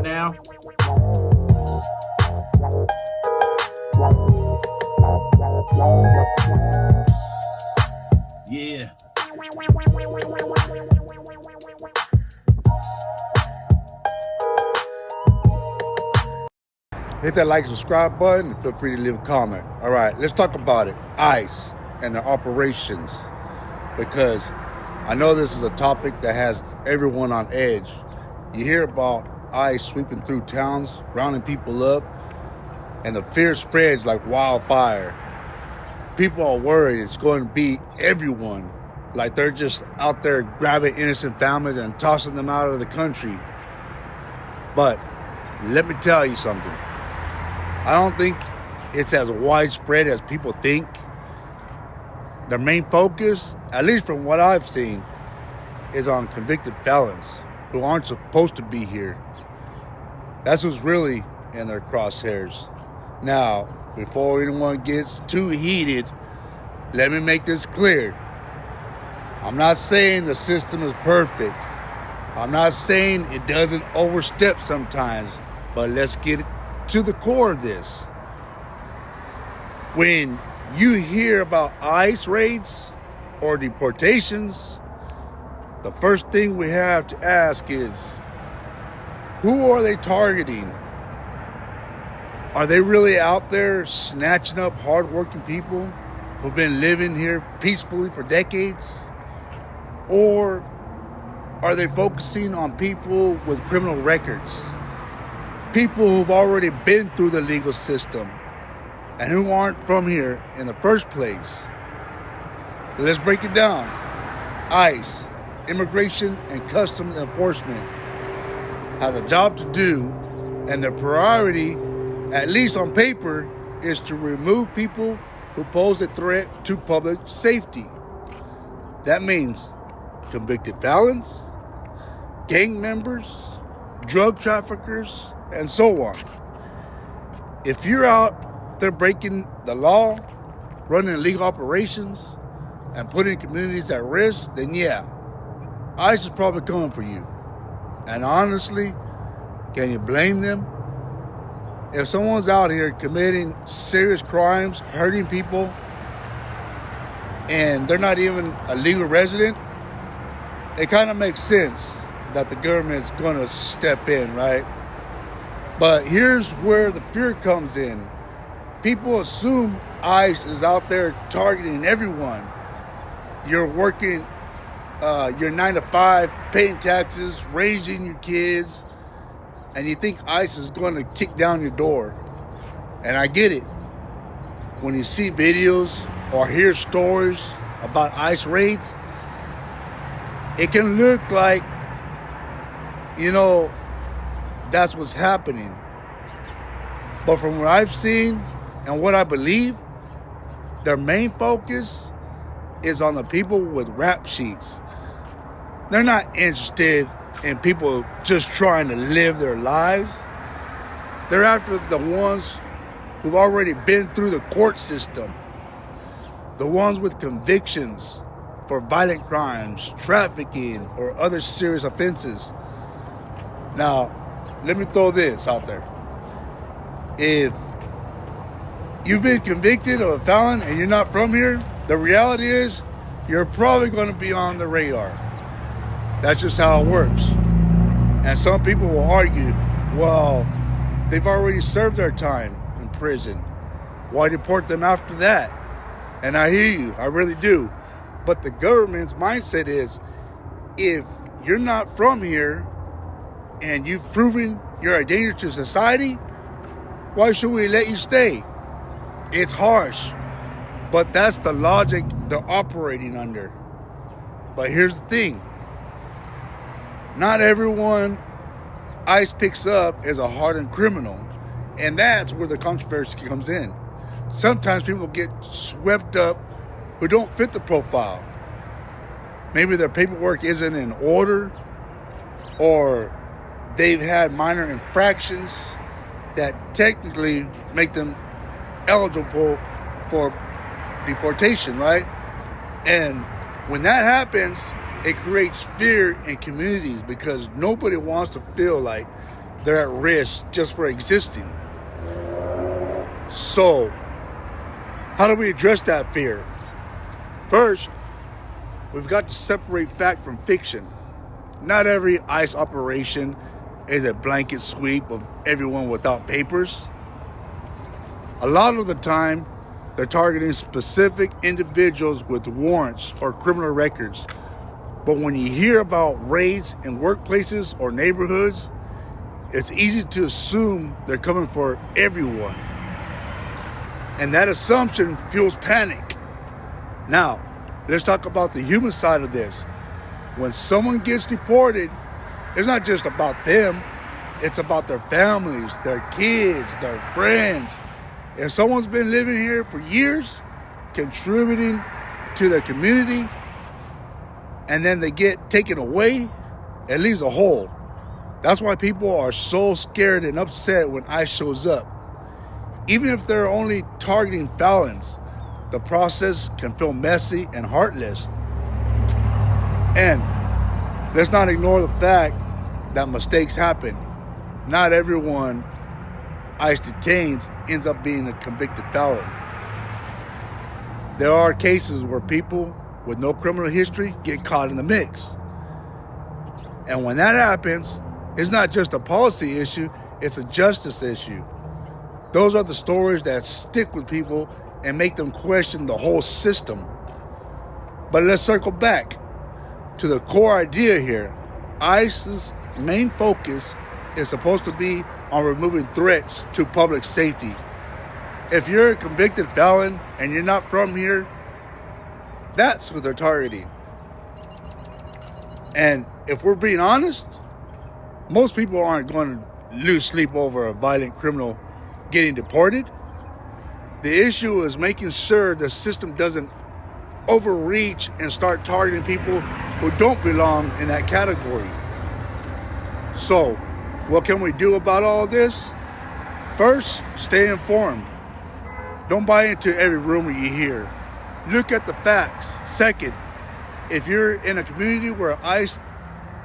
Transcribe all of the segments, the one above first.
on now. Yeah. Hit that like, subscribe button, and feel free to leave a comment. All right, let's talk about it. ICE and their operations. Because I know this is a topic that has everyone on edge. You hear about ICE sweeping through towns, rounding people up, and the fear spreads like wildfire. People are worried it's going to be everyone. Like they're just out there grabbing innocent families and tossing them out of the country. But let me tell you something. I don't think it's as widespread as people think. Their main focus, at least from what I've seen, is on convicted felons who aren't supposed to be here. That's who's really in their crosshairs. Now, before anyone gets too heated, let me make this clear. I'm not saying the system is perfect. I'm not saying it doesn't overstep sometimes, but let's get to the core of this. When you hear about ICE raids or deportations, the first thing we have to ask is, who are they targeting? Are they really out there snatching up hardworking people who've been living here peacefully for decades? Or are they focusing on people with criminal records? People who've already been through the legal system and who aren't from here in the first place. Let's break it down. ICE, Immigration and Customs Enforcement, has a job to do, and their priority, at least on paper, is to remove people who pose a threat to public safety. That means convicted felons, gang members, drug traffickers, and so on. If you're out there breaking the law, running illegal operations, and putting communities at risk, then yeah, ICE is probably coming for you. And honestly, can you blame them? If someone's out here committing serious crimes, hurting people, and they're not even a legal resident, it kind of makes sense that the government's going to step in, right? But here's where the fear comes in. People assume ICE is out there targeting everyone. You're working your 9 to 5, paying taxes, raising your kids, and you think ICE is going to kick down your door. And I get it. When you see videos or hear stories about ICE raids, it can look like, that's what's happening. But from what I've seen and what I believe, their main focus is on the people with rap sheets. They're not interested in people just trying to live their lives. They're after the ones who've already been through the court system, the ones with convictions for violent crimes, trafficking, or other serious offenses. Now, let me throw this out there. If you've been convicted of a felon and you're not from here, the reality is you're probably going to be on the radar. That's just how it works. And some people will argue, well, they've already served their time in prison. Why deport them after that? And I hear you, I really do. But the government's mindset is, if you're not from here and you've proven you're a danger to society, why should we let you stay? It's harsh, but that's the logic they're operating under. But here's the thing. Not everyone ICE picks up is a hardened criminal, and that's where the controversy comes in. Sometimes people get swept up who don't fit the profile. Maybe their paperwork isn't in order, or they've had minor infractions that technically make them eligible for deportation, right? And when that happens, it creates fear in communities because nobody wants to feel like they're at risk just for existing. So, how do we address that fear? First, we've got to separate fact from fiction. Not every ICE operation is a blanket sweep of everyone without papers. A lot of the time, they're targeting specific individuals with warrants or criminal records. But when you hear about raids in workplaces or neighborhoods, it's easy to assume they're coming for everyone. And that assumption fuels panic. Now, let's talk about the human side of this. When someone gets deported, it's not just about them. It's about their families, their kids, their friends. If someone's been living here for years, contributing to their community, and then they get taken away, it leaves a hole. That's why people are so scared and upset when ICE shows up. Even if they're only targeting felons, the process can feel messy and heartless. And let's not ignore the fact that mistakes happen. Not everyone ICE detains ends up being a convicted felon. There are cases where people with no criminal history get caught in the mix. And when that happens, it's not just a policy issue, it's a justice issue. Those are the stories that stick with people and make them question the whole system. But let's circle back to the core idea here. ICE's main focus is supposed to be on removing threats to public safety. If you're a convicted felon and you're not from here, that's who they're targeting. And if we're being honest, most people aren't going to lose sleep over a violent criminal getting deported. The issue is making sure the system doesn't overreach and start targeting people who don't belong in that category. So, what can we do about all this? First, stay informed. Don't buy into every rumor you hear. Look at the facts. Second, if you're in a community where ICE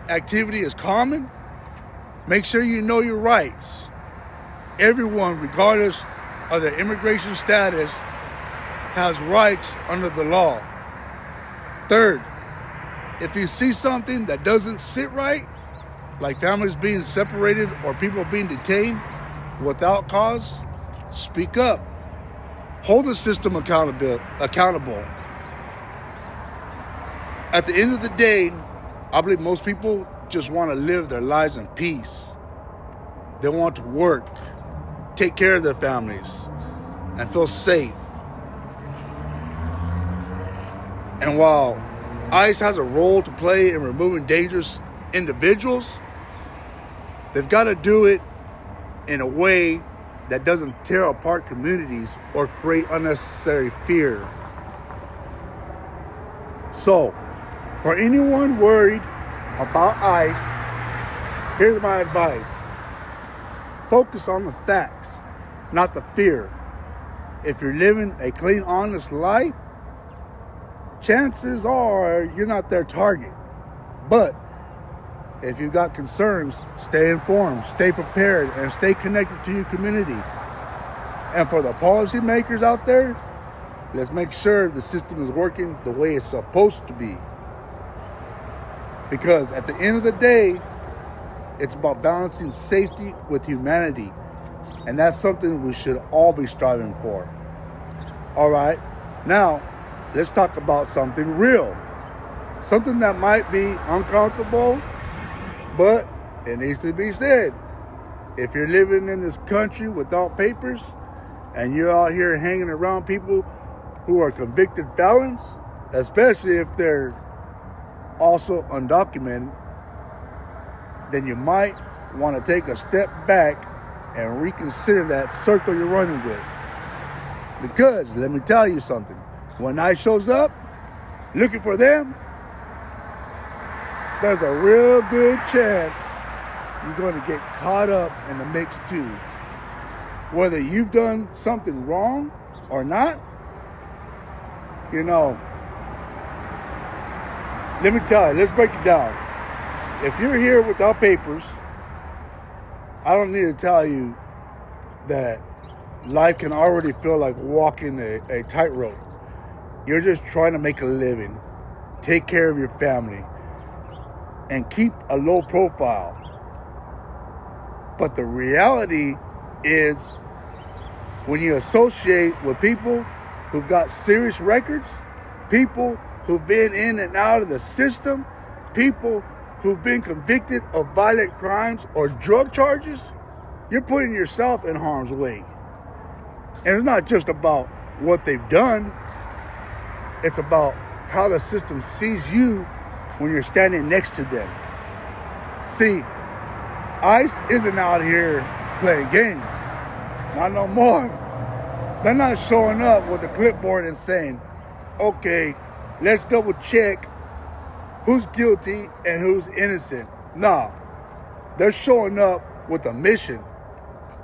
activity is common, make sure you know your rights. Everyone, regardless of their immigration status, has rights under the law. Third, if you see something that doesn't sit right, like families being separated or people being detained without cause, speak up. Hold the system accountable. At the end of the day, I believe most people just want to live their lives in peace. They want to work, take care of their families, and feel safe. And while ICE has a role to play in removing dangerous individuals, they've got to do it in a way that doesn't tear apart communities or create unnecessary fear. So, for anyone worried about ICE, here's my advice. Focus on the facts, not the fear. If you're living a clean, honest life, chances are you're not their target. But if you've got concerns, stay informed, stay prepared, and stay connected to your community. And for the policymakers out there, let's make sure the system is working the way it's supposed to be. Because at the end of the day, it's about balancing safety with humanity. And that's something we should all be striving for. All right, now let's talk about something real. Something that might be uncomfortable, but it needs to be said. If you're living in this country without papers and you're out here hanging around people who are convicted felons, especially if they're also undocumented, then you might want to take a step back and reconsider that circle you're running with. Because, let me tell you something, when ICE shows up looking for them, there's a real good chance you're going to get caught up in the mix too. Whether you've done something wrong or not, you know, let me tell you, let's break it down. If you're here without papers I don't need to tell you that life can already feel like walking a tightrope. You're just trying to make a living, take care of your family, and keep a low profile. But the reality is, when you associate with people who've got serious records, people who've been in and out of the system, people who've been convicted of violent crimes or drug charges, you're putting yourself in harm's way. And it's not just about what they've done. It's about how the system sees you when you're standing next to them. See, ICE isn't out here playing games. Not no more. They're not showing up with a clipboard and saying, okay, let's double check who's guilty and who's innocent. No, they're showing up with a mission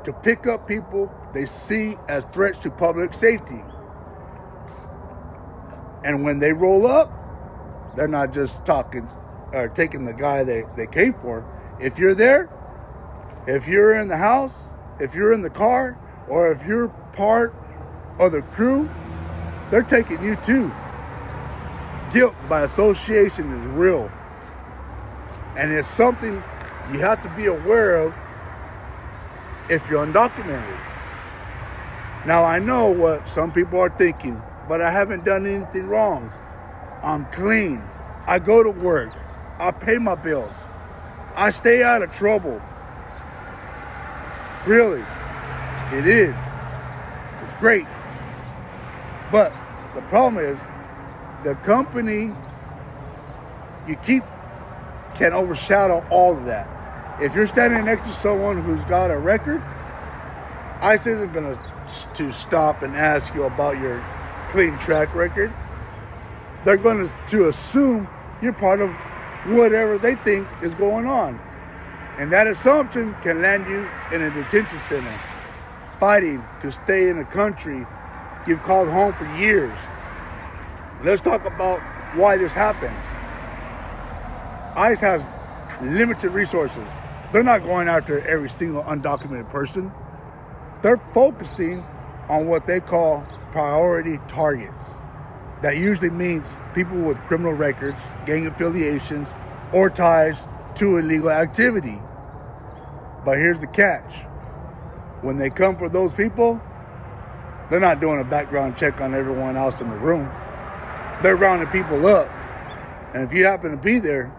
to pick up people they see as threats to public safety. And when they roll up, they're not just taking the guy they came for. If you're there, if you're in the house, if you're in the car, or if you're part of the crew, they're taking you too. Guilt by association is real. And it's something you have to be aware of if you're undocumented. Now, I know what some people are thinking, but I haven't done anything wrong. I'm clean. I go to work. I pay my bills. I stay out of trouble. Really, it is. It's great. But the problem is, the company you keep can overshadow all of that. If you're standing next to someone who's got a record, ICE isn't going to stop and ask you about your clean track record. They're going to assume you're part of whatever they think is going on. And that assumption can land you in a detention center, fighting to stay in the country you've called home for years. Let's talk about why this happens. ICE has limited resources. They're not going after every single undocumented person. They're focusing on what they call priority targets. That usually means people with criminal records, gang affiliations, or ties to illegal activity. But here's the catch. When they come for those people, they're not doing a background check on everyone else in the room. They're rounding people up. And if you happen to be there,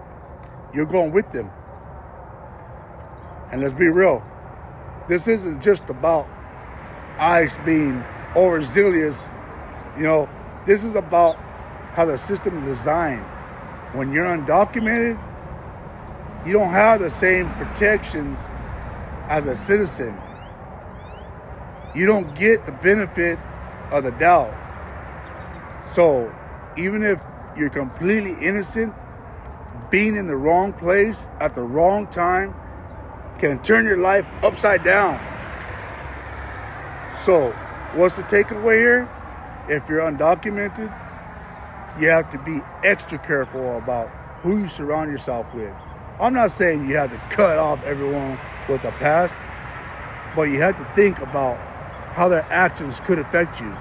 you're going with them. And let's be real. This isn't just about ICE being overzealous. This is about how the system is designed. When you're undocumented, you don't have the same protections as a citizen. You don't get the benefit of the doubt. So even if you're completely innocent, being in the wrong place at the wrong time can turn your life upside down. So what's the takeaway here? If you're undocumented, you have to be extra careful about who you surround yourself with. I'm not saying you have to cut off everyone with a past, but you have to think about how their actions could affect you.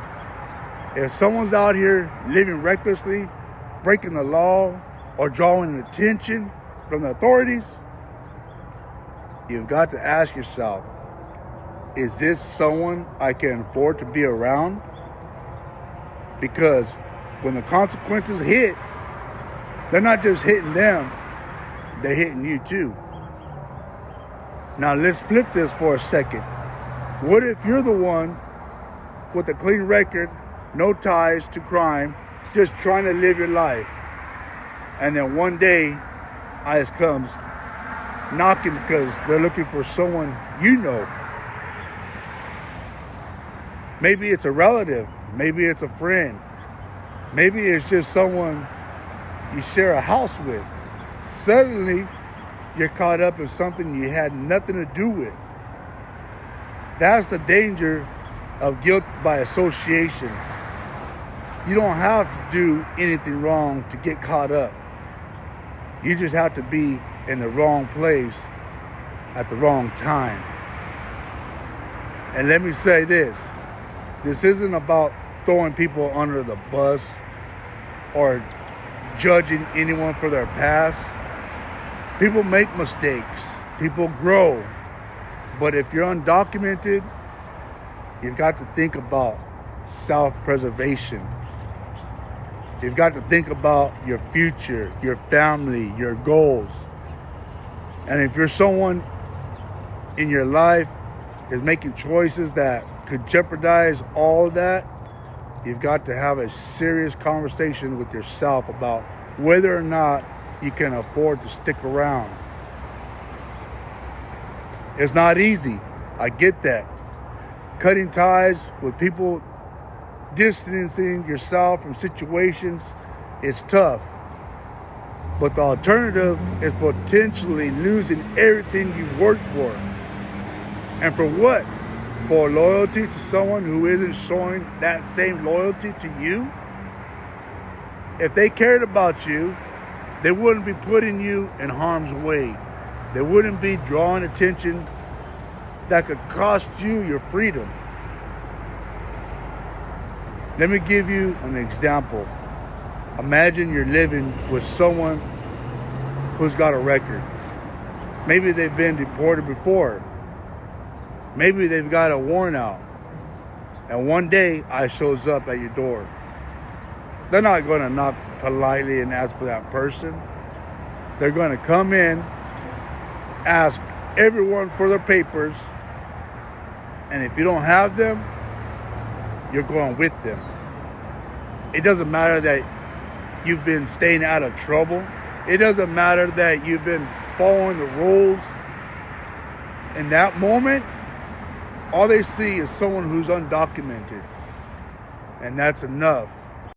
If someone's out here living recklessly, breaking the law, or drawing attention from the authorities, you've got to ask yourself, is this someone I can afford to be around? Because when the consequences hit, they're not just hitting them, they're hitting you too. Now let's flip this for a second. What if you're the one with a clean record, no ties to crime, just trying to live your life, and then one day ICE comes knocking because they're looking for someone you know? Maybe it's a relative, maybe it's a friend, maybe it's just someone you share a house with. Suddenly, you're caught up in something you had nothing to do with. That's the danger of guilt by association. You don't have to do anything wrong to get caught up. You just have to be in the wrong place at the wrong time. And let me say this. This isn't about throwing people under the bus or judging anyone for their past. People make mistakes. People grow. But if you're undocumented, you've got to think about self-preservation. You've got to think about your future, your family, your goals. And if you're someone in your life is making choices that could jeopardize all of that, you've got to have a serious conversation with yourself about whether or not you can afford to stick around. It's not easy. I get that. Cutting ties with people, distancing yourself from situations is tough. But the alternative is potentially losing everything you've worked for. And for what? For loyalty to someone who isn't showing that same loyalty to you? If they cared about you, they wouldn't be putting you in harm's way. They wouldn't be drawing attention that could cost you your freedom. Let me give you an example. Imagine you're living with someone who's got a record. Maybe they've been deported before. Maybe they've got a warrant out. And one day, ICE shows up at your door. They're not going to knock politely and ask for that person. They're going to come in, ask everyone for their papers, and if you don't have them, you're going with them. It doesn't matter that you've been staying out of trouble. It doesn't matter that you've been following the rules. In that moment, all they see is someone who's undocumented. And that's enough.